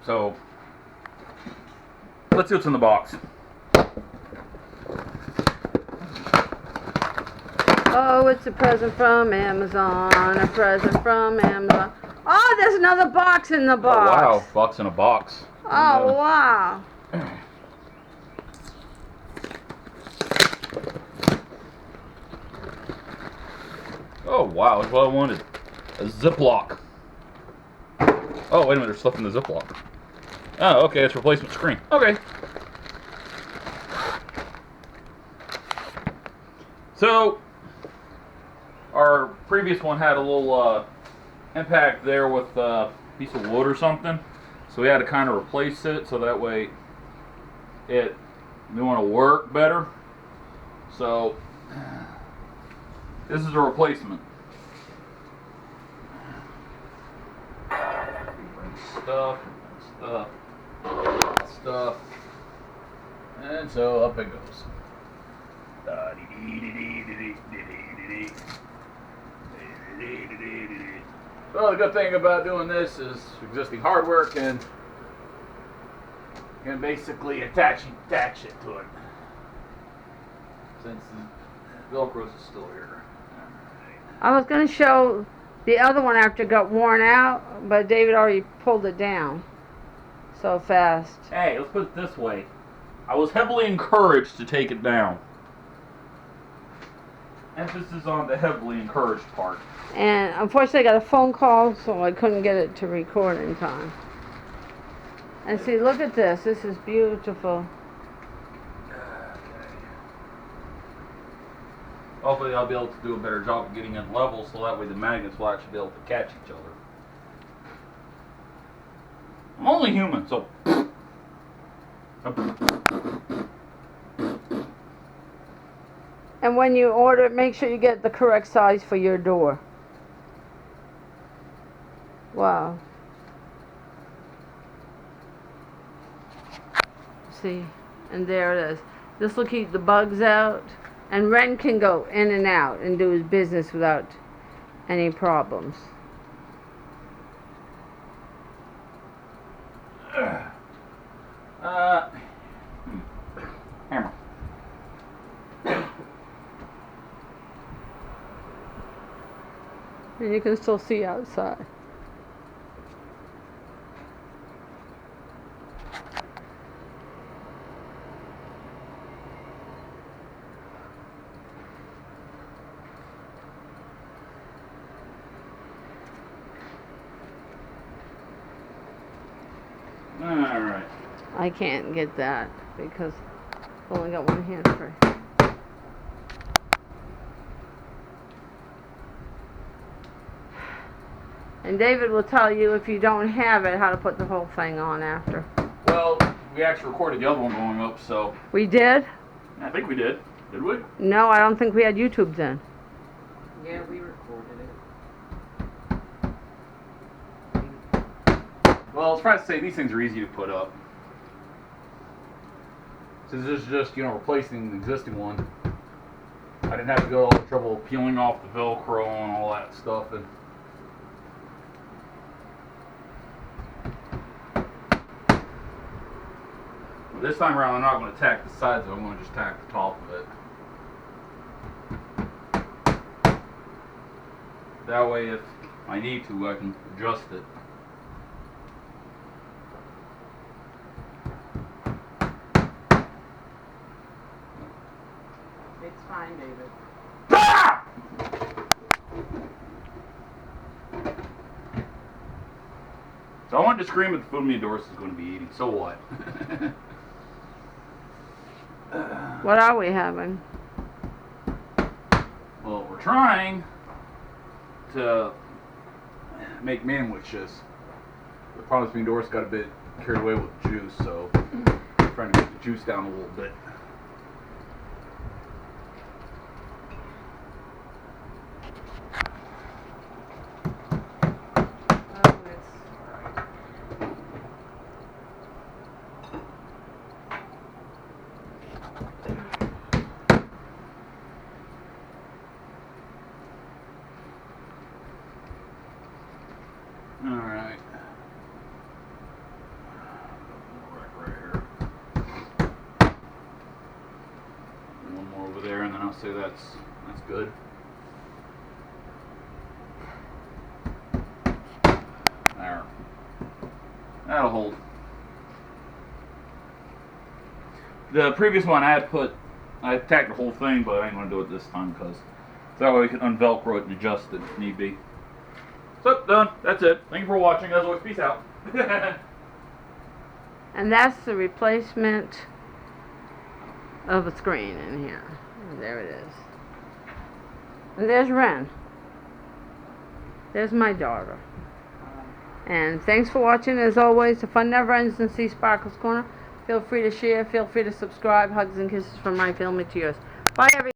So let's see what's in the box. Oh, it's a present from Amazon. A present from Amazon. Oh, there's another box in the box. Oh, wow. Box in a box. Oh, wow. Oh, wow. That's what I wanted. A Ziploc. Oh, wait a minute. There's stuff in the Ziploc. Oh, okay. It's replacement screen. Okay. So, our previous one had a little impact there with a piece of wood or something. So we had to kind of replace it so that way we want to work better. So, this is a replacement. Stuff. And so up it goes. Well, the good thing about doing this is existing hardware can basically attach it to it. Since the Velcro is still here. I was going to show the other one after it got worn out, but David already pulled it down so fast. Hey, let's put it this way. I was heavily encouraged to take it down. Emphasis on the heavily encouraged part. And unfortunately I got a phone call, so I couldn't get it to record in time. And see, look at this. This is beautiful. Hopefully I'll be able to do a better job of getting it level so that way the magnets will actually be able to catch each other. I'm only human, so... And when you order it, make sure you get the correct size for your door. Wow. See, and there it is. This will keep the bugs out, and Ren can go in and out and do his business without any problems. Hammer. And you can still see outside. Alright. I can't get that because I've only got one hand free. And David will tell you if you don't have it how to put the whole thing on after. Well, we actually recorded the other one going up, so... We did? I think we did. Did we? No, I don't think we had YouTube then. Yeah, we recorded it. Well, it's surprised to say these things are easy to put up. Since this is just, replacing the existing one. I didn't have to go all the trouble of peeling off the Velcro and all that stuff. And this time around, I'm not going to tack the sides of it. I'm going to just tack the top of it. That way, if I need to, I can adjust it. It's fine, David. Ah! So I wanted to scream at the food me Doris is going to be eating. So what? What are we having? Well, we're trying to make manwiches. The problem is me and Doris got a bit carried away with the juice, so I'm trying to get the juice down a little bit. Alright. say that's good. There. That'll hold. The previous one I tacked the whole thing, but I ain't gonna do it this time because that way we can unvelcro it and adjust it if need be. So, done. That's it. Thank you for watching. As always, peace out. And that's the replacement of a screen in here. And there it is. And there's Ren. There's my daughter. And thanks for watching. As always, the fun never ends in C Sparkle's Corner. Feel free to share. Feel free to subscribe. Hugs and kisses from my family to yours. Bye, everyone.